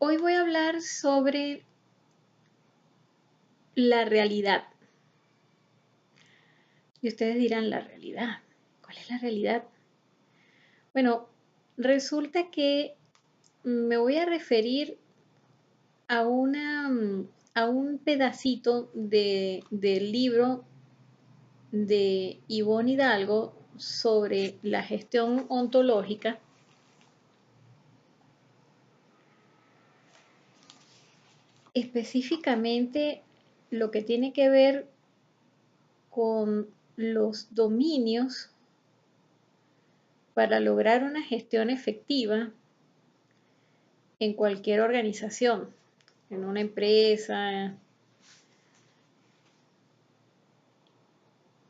Hoy voy a hablar sobre la realidad. Y ustedes dirán, ¿la realidad? ¿Cuál es la realidad? Bueno, resulta que me voy a referir a, a un pedacito del libro de Ivonne Hidalgo sobre la gestión ontológica. Específicamente lo que tiene que ver con los dominios para lograr una gestión efectiva en cualquier organización, en una empresa.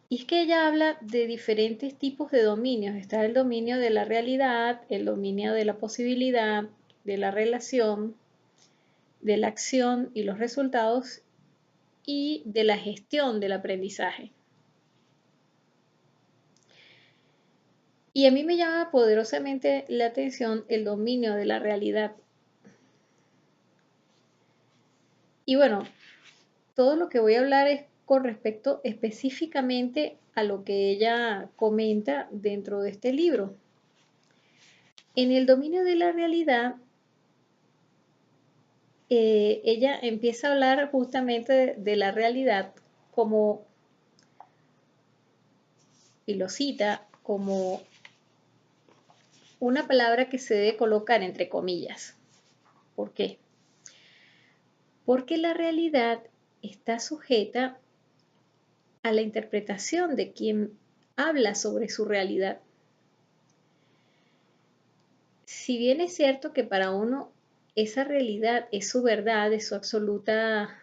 Y es que ella habla de diferentes tipos de dominios. Está el dominio de la realidad, el dominio de la posibilidad, de la relación, de la acción y los resultados y de la gestión del aprendizaje. Y a mí me llama poderosamente la atención el dominio de la realidad. Y bueno, todo lo que voy a hablar es con respecto específicamente a lo que ella comenta dentro de este libro. En el dominio de la realidad, ella empieza a hablar justamente de la realidad como, y lo cita, como una palabra que se debe colocar entre comillas. ¿Por qué? Porque la realidad está sujeta a la interpretación de quien habla sobre su realidad. Si bien es cierto que para uno esa realidad es su verdad, es su absoluta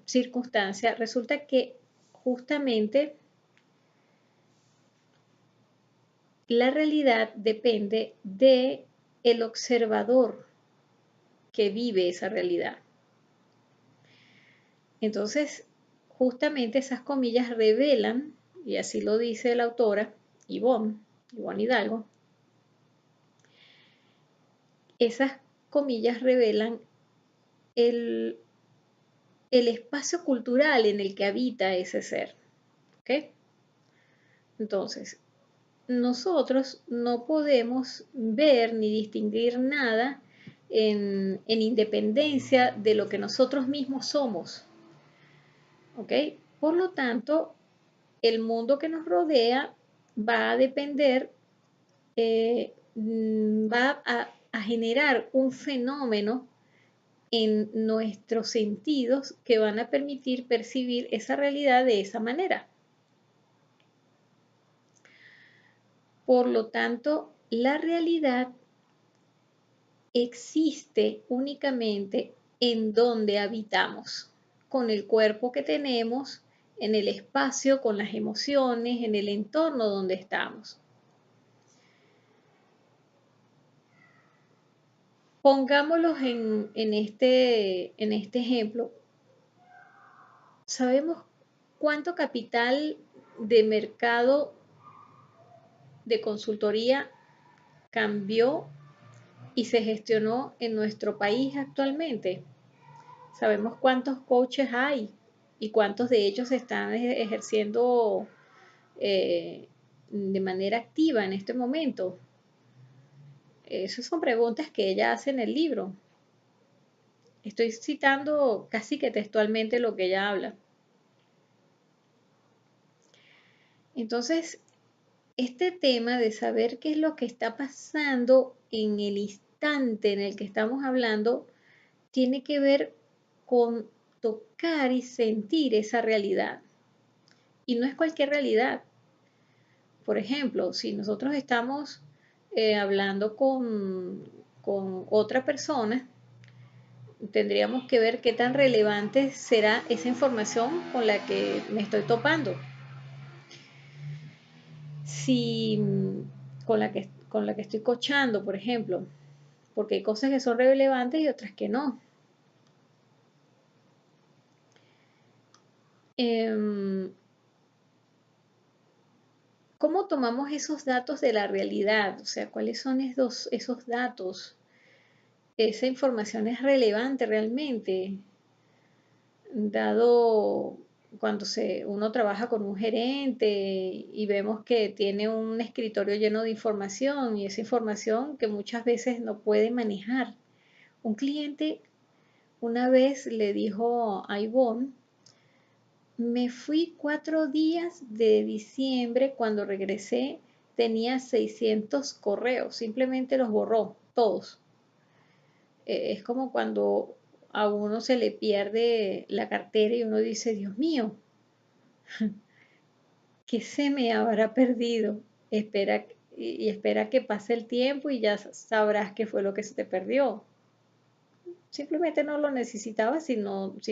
circunstancia, resulta que justamente la realidad depende de el observador que vive esa realidad. Entonces, justamente esas comillas revelan, y así lo dice la autora, Ivonne Hidalgo, esas comillas revelan el espacio cultural en el que habita ese ser. ¿Ok? Entonces, nosotros no podemos ver ni distinguir nada en independencia de lo que nosotros mismos somos. ¿Ok? Por lo tanto, el mundo que nos rodea va a depender, va a generar un fenómeno en nuestros sentidos que van a permitir percibir esa realidad de esa manera. Por lo tanto, la realidad existe únicamente en donde habitamos, con el cuerpo que tenemos, en el espacio, con las emociones, en el entorno donde estamos. Pongámoslos en este ejemplo. ¿Sabemos cuánto capital de mercado de consultoría cambió y se gestionó en nuestro país actualmente? ¿Sabemos cuántos coaches hay y cuántos de ellos se están ejerciendo de manera activa en este momento? Esas son preguntas que ella hace en el libro. Estoy citando casi que textualmente lo que ella habla. Entonces, este tema de saber qué es lo que está pasando en el instante en el que estamos hablando tiene que ver con tocar y sentir esa realidad. Y no es cualquier realidad. Por ejemplo, si nosotros estamos hablando con otra persona, tendríamos que ver qué tan relevante será esa información con la que me estoy topando. Si con la que estoy coachando, por ejemplo, porque hay cosas que son relevantes y otras que no. ¿Cómo tomamos esos datos de la realidad? O sea, ¿cuáles son esos datos? esa información es relevante realmente, dado cuando uno trabaja con un gerente y vemos que tiene un escritorio lleno de información y esa información que muchas veces no puede manejar. Un cliente una vez le dijo a Ivonne: me fui 4 días de diciembre, cuando regresé tenía 600 correos, simplemente los borró todos. Es como cuando a uno se le pierde la cartera y uno dice: Dios mío, ¿qué se me habrá perdido? Espera y espera que pase el tiempo y ya sabrás qué fue lo que se te perdió. Simplemente no lo necesitabas si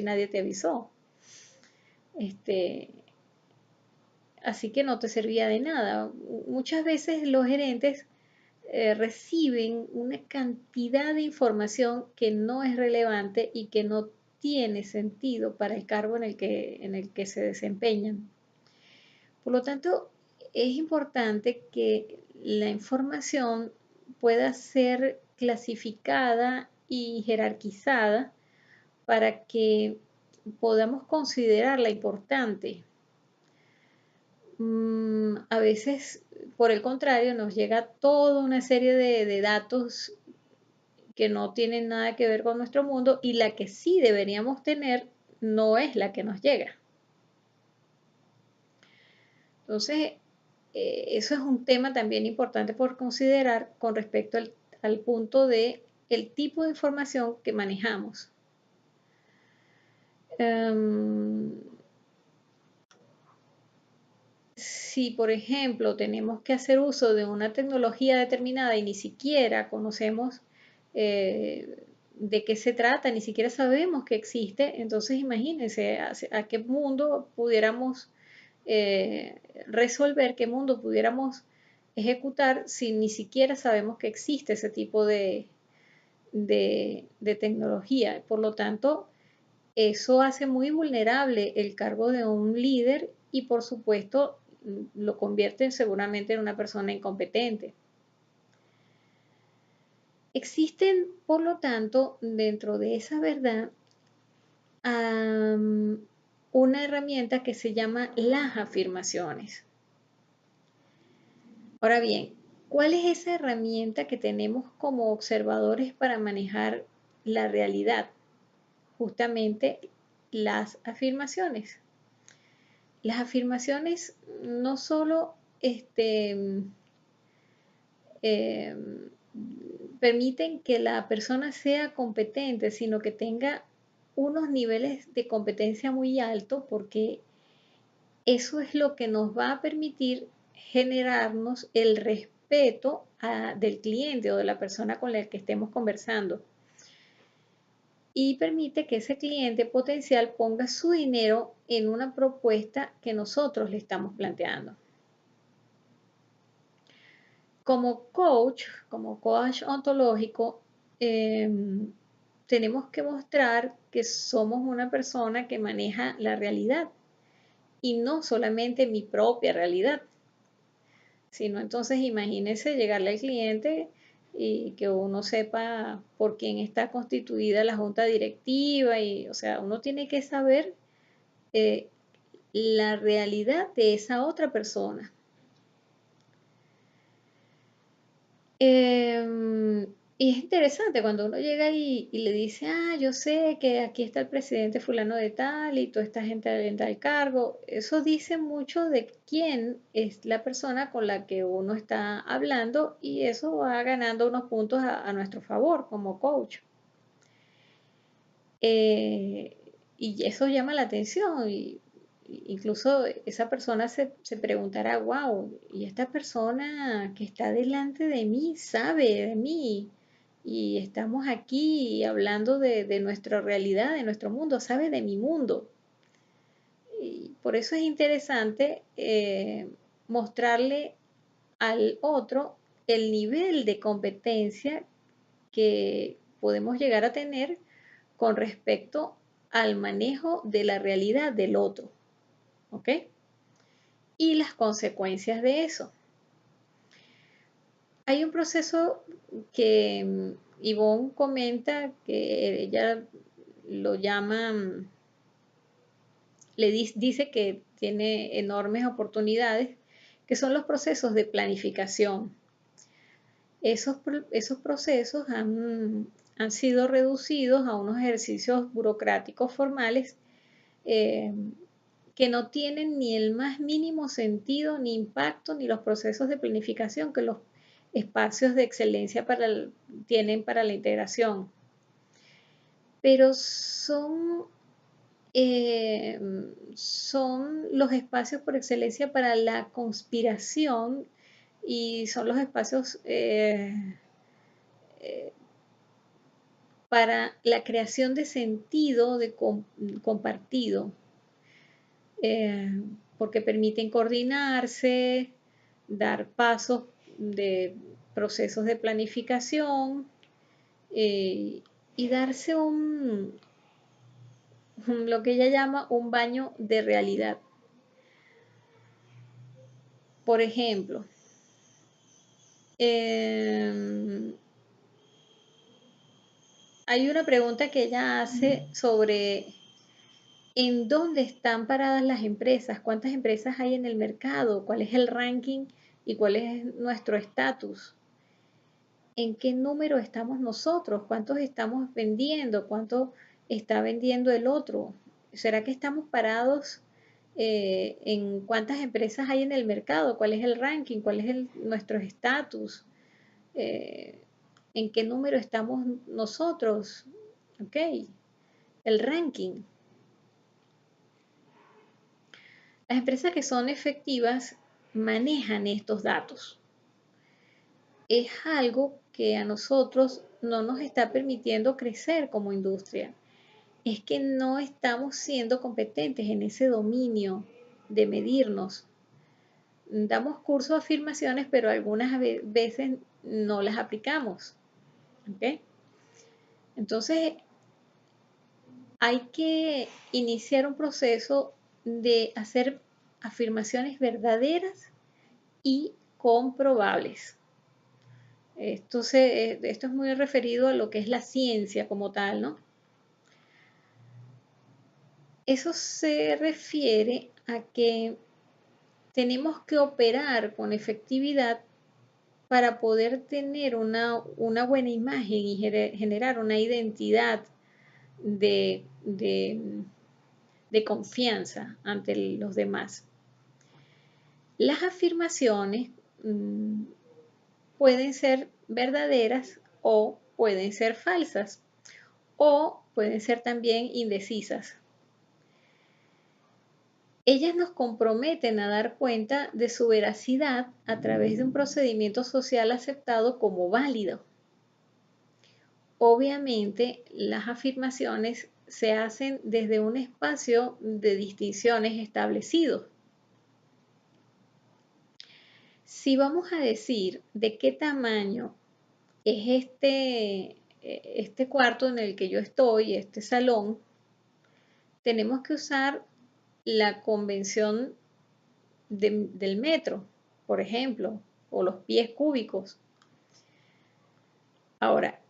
nadie te avisó. Este, así que no te servía de nada. Muchas veces los gerentes reciben una cantidad de información que no es relevante y que no tiene sentido para el cargo en el que se desempeñan. Por lo tanto, es importante que la información pueda ser clasificada y jerarquizada para que podamos considerarla importante. A veces, por el contrario, nos llega toda una serie de datos que no tienen nada que ver con nuestro mundo, y la que sí deberíamos tener no es la que nos llega. Entonces, eso es un tema también importante por considerar con respecto al punto de el tipo de información que manejamos. Si, por ejemplo, tenemos que hacer uso de una tecnología determinada y ni siquiera conocemos de qué se trata, ni siquiera sabemos que existe, entonces imagínense a qué mundo pudiéramos resolver, qué mundo pudiéramos ejecutar si ni siquiera sabemos que existe ese tipo de tecnología. Por lo tanto, eso hace muy vulnerable el cargo de un líder y, por supuesto, lo convierte seguramente en una persona incompetente. Existen, por lo tanto, dentro de esa verdad, una herramienta que se llama las afirmaciones. Ahora bien, ¿cuál es esa herramienta que tenemos como observadores para manejar la realidad? Justamente las afirmaciones. Las afirmaciones no solo permiten que la persona sea competente, sino que tenga unos niveles de competencia muy altos, porque eso es lo que nos va a permitir generarnos el respeto del cliente o de la persona con la que estemos conversando, y permite que ese cliente potencial ponga su dinero en una propuesta que nosotros le estamos planteando. Como coach ontológico, tenemos que mostrar que somos una persona que maneja la realidad y no solamente mi propia realidad, sino entonces imagínense llegarle al cliente y que uno sepa por quién está constituida la junta directiva, y o sea, uno tiene que saber la realidad de esa otra persona. Y es interesante cuando uno llega y le dice: yo sé que aquí está el presidente fulano de tal y toda esta gente en tal cargo. Eso dice mucho de quién es la persona con la que uno está hablando, y eso va ganando unos puntos a nuestro favor como coach. Y eso llama la atención, y incluso esa persona se preguntará: wow, y esta persona que está delante de mí sabe de mí, y estamos aquí hablando de nuestra realidad, de nuestro mundo, sabe de mi mundo. Y por eso es interesante mostrarle al otro el nivel de competencia que podemos llegar a tener con respecto al manejo de la realidad del otro, ¿ok? Y las consecuencias de eso. Hay un proceso que Ivonne comenta que ella lo llama, dice que tiene enormes oportunidades, que son los procesos de planificación. Esos procesos han sido reducidos a unos ejercicios burocráticos formales eh, que no tienen ni el más mínimo sentido, ni impacto, ni los procesos de planificación que los espacios de excelencia tienen para la integración. Pero son los espacios por excelencia para la conspiración y son los espacios para la creación de sentido compartido, porque permiten coordinarse, dar pasos de procesos de planificación y darse lo que ella llama un baño de realidad. Por ejemplo, hay una pregunta que ella hace sobre en dónde están paradas las empresas, cuántas empresas hay en el mercado, cuál es el ranking y cuál es nuestro estatus. ¿En qué número estamos nosotros? ¿Cuántos estamos vendiendo? ¿Cuánto está vendiendo el otro? ¿Será que estamos parados en cuántas empresas hay en el mercado? ¿Cuál es el ranking? ¿Cuál es nuestro estatus? ¿En qué número estamos nosotros? ¿Ok? El ranking. Las empresas que son efectivas manejan estos datos. Es algo que a nosotros no nos está permitiendo crecer como industria. Es que no estamos siendo competentes en ese dominio de medirnos. Damos cursos de afirmaciones, pero algunas veces no las aplicamos. ¿Okay? Entonces, hay que iniciar un proceso de hacer afirmaciones verdaderas y comprobables. Esto es muy referido a lo que es la ciencia como tal, ¿no? Eso se refiere a que tenemos que operar con efectividad para poder tener una buena imagen y generar una identidad de confianza ante los demás. Las afirmaciones pueden ser verdaderas o pueden ser falsas o pueden ser también indecisas. Ellas nos comprometen a dar cuenta de su veracidad a través de un procedimiento social aceptado como válido. Obviamente, las afirmaciones se hacen desde un espacio de distinciones establecidos. Si vamos a decir de qué tamaño es este cuarto en el que yo estoy, este salón, tenemos que usar la convención del metro, por ejemplo, o los pies cúbicos. Ahora,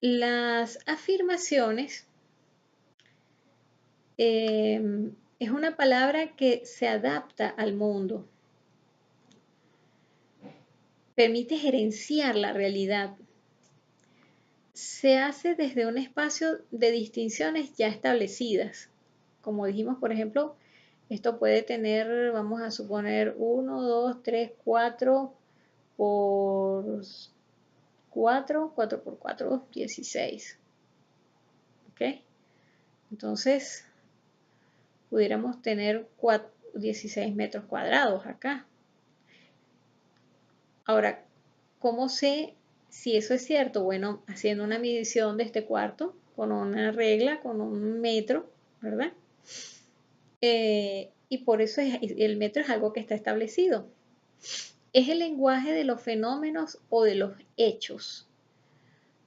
las afirmaciones es una palabra que se adapta al mundo. Permite gerenciar la realidad. Se hace desde un espacio de distinciones ya establecidas. Como dijimos, por ejemplo, esto puede tener, vamos a suponer, 1, 2, 3, 4 por 4, 4 por 4, 16. ¿Ok? Entonces, pudiéramos tener 16 metros cuadrados acá. Ahora, ¿cómo sé si eso es cierto? Bueno, haciendo una medición de este cuarto con una regla, con un metro, ¿verdad? Y por eso el metro es algo que está establecido. Es el lenguaje de los fenómenos o de los hechos.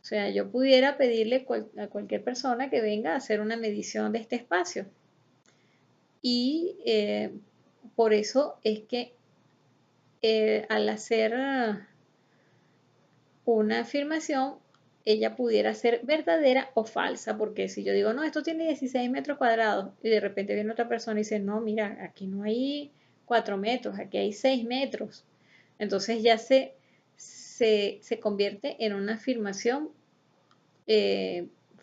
O sea, yo pudiera pedirle a cualquier persona que venga a hacer una medición de este espacio. Y por eso es que al hacer una afirmación ella pudiera ser verdadera o falsa, porque si yo digo, no, esto tiene 16 metros cuadrados, y de repente viene otra persona y dice, no, mira, aquí no hay 4 metros, aquí hay 6 metros. Entonces ya se convierte en una afirmación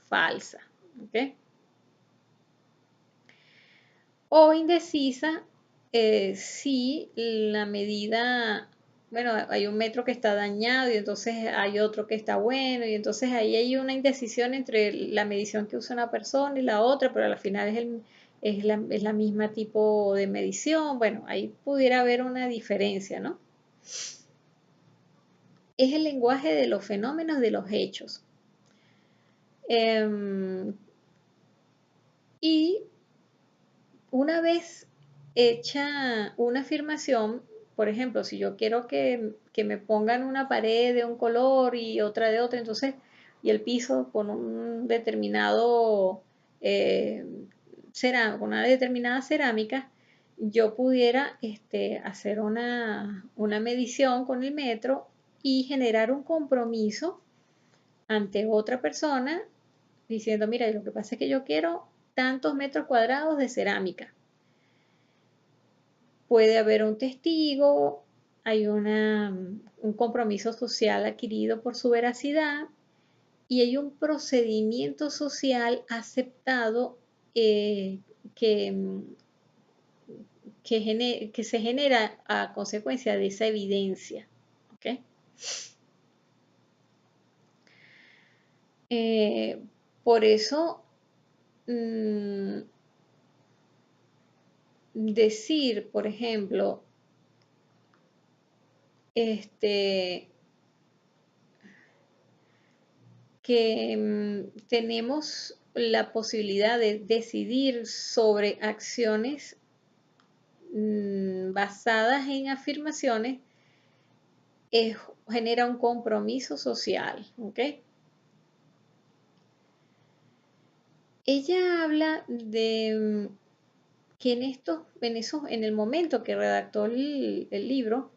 falsa. ¿Ok? O indecisa si la medida, bueno, hay un metro que está dañado y entonces hay otro que está bueno y entonces ahí hay una indecisión entre la medición que usa una persona y la otra, pero al final es la misma tipo de medición. Bueno, ahí pudiera haber una diferencia, ¿no? Es el lenguaje de los fenómenos, de los hechos. Y una vez hecha una afirmación, por ejemplo, si yo quiero que me pongan una pared de un color y otra de otro, entonces, y el piso con un determinado con una determinada cerámica, yo pudiera hacer una medición con el metro y generar un compromiso ante otra persona diciendo, mira, lo que pasa es que yo quiero tantos metros cuadrados de cerámica. Puede haber un testigo, hay un compromiso social adquirido por su veracidad y hay un procedimiento social aceptado que, que se genera a consecuencia de esa evidencia. ¿Okay? Por eso, decir, por ejemplo, que tenemos la posibilidad de decidir sobre acciones basadas en afirmaciones, genera un compromiso social. ¿Ok? Ella habla de que en el momento que redactó el libro,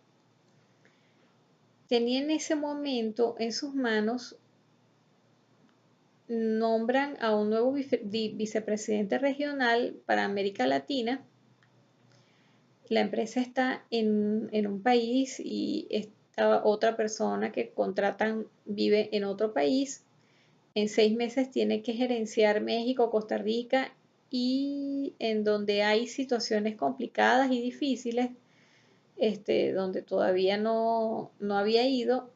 tenía en ese momento en sus manos, nombran a un nuevo vicepresidente regional para América Latina. La empresa está en un país y esta otra persona que contratan vive en otro país. En 6 meses tiene que gerenciar México, Costa Rica y en donde hay situaciones complicadas y difíciles, donde todavía no había ido.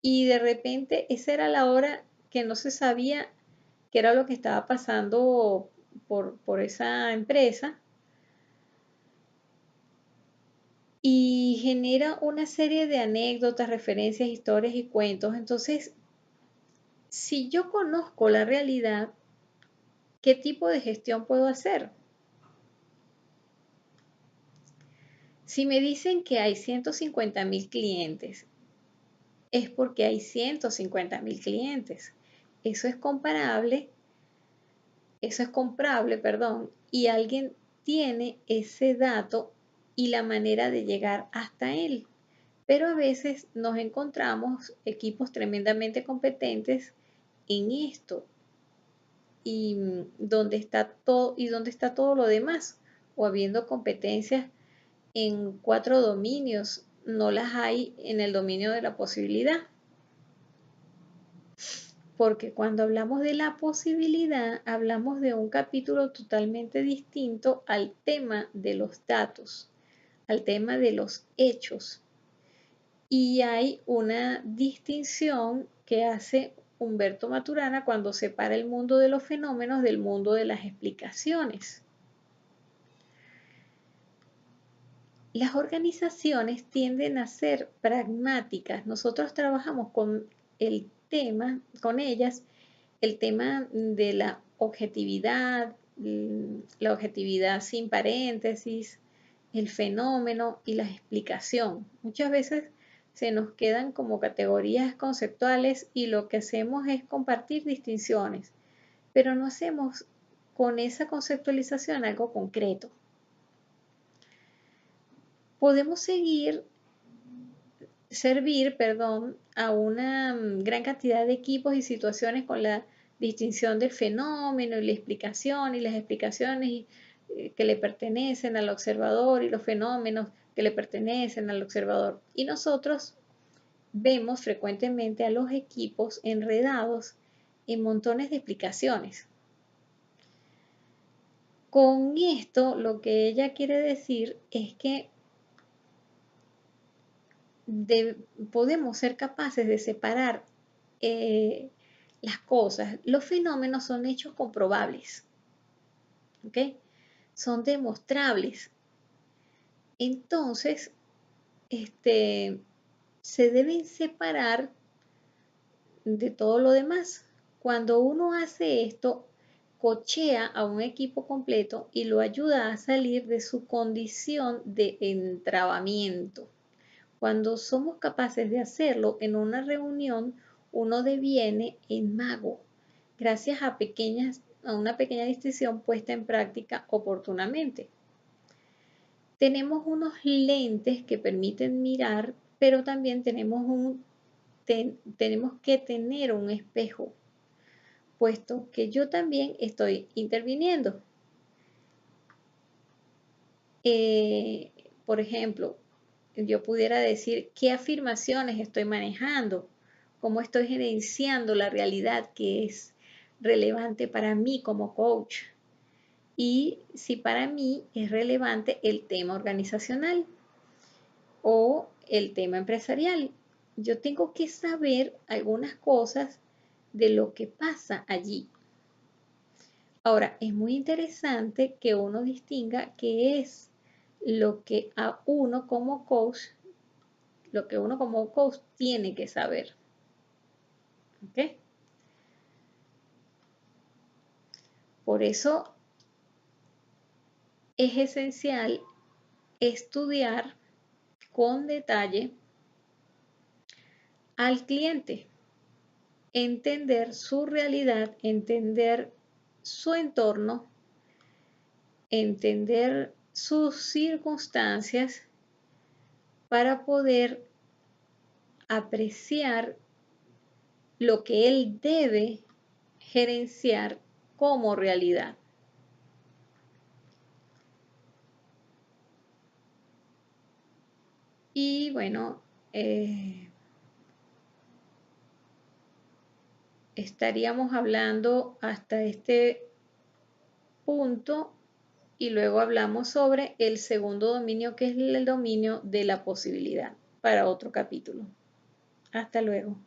Y de repente esa era la hora que no se sabía qué era lo que estaba pasando por esa empresa. Y genera una serie de anécdotas, referencias, historias y cuentos. Entonces, si yo conozco la realidad, ¿qué tipo de gestión puedo hacer? Si me dicen que hay 150.000 clientes, es porque hay 150.000 clientes. Eso es comprable, perdón, y alguien tiene ese dato y la manera de llegar hasta él. Pero a veces nos encontramos equipos tremendamente competentes en esto y dónde está todo lo demás, o habiendo competencias en 4 dominios, no las hay en el dominio de la posibilidad. Porque cuando hablamos de la posibilidad, hablamos de un capítulo totalmente distinto al tema de los datos, al tema de los hechos. Y hay una distinción que hace Humberto Maturana cuando separa el mundo de los fenómenos del mundo de las explicaciones. Las organizaciones tienden a ser pragmáticas. Nosotros trabajamos con con ellas, el tema de la objetividad sin paréntesis, el fenómeno y la explicación. Muchas veces se nos quedan como categorías conceptuales y lo que hacemos es compartir distinciones, pero no hacemos con esa conceptualización algo concreto. Podemos seguir servir, perdón, a una gran cantidad de equipos y situaciones con la distinción del fenómeno y la explicación y las explicaciones que le pertenecen al observador y los fenómenos que le pertenecen al observador. Y nosotros vemos frecuentemente a los equipos enredados en montones de explicaciones. Con esto, lo que ella quiere decir es que podemos ser capaces de separar las cosas. Los fenómenos son hechos comprobables, ¿ok? Son demostrables. Entonces, se deben separar de todo lo demás. Cuando uno hace esto, cochea a un equipo completo y lo ayuda a salir de su condición de entrabamiento. Cuando somos capaces de hacerlo en una reunión, uno deviene en mago, gracias a una pequeña distinción puesta en práctica oportunamente. Tenemos unos lentes que permiten mirar, pero también tenemos que tener un espejo, puesto que yo también estoy interviniendo. Por ejemplo, yo pudiera decir qué afirmaciones estoy manejando, cómo estoy gerenciando la realidad que es relevante para mí como coach y si para mí es relevante el tema organizacional o el tema empresarial. Yo tengo que saber algunas cosas de lo que pasa allí. Ahora, es muy interesante que uno distinga qué es lo que a uno como coach tiene que saber. ¿Ok? Por eso es esencial estudiar con detalle al cliente, entender su realidad, entender su entorno, entender sus circunstancias para poder apreciar lo que él debe gerenciar como realidad. Y bueno, estaríamos hablando hasta este punto y luego hablamos sobre el segundo dominio, que es el dominio de la posibilidad, para otro capítulo. Hasta luego.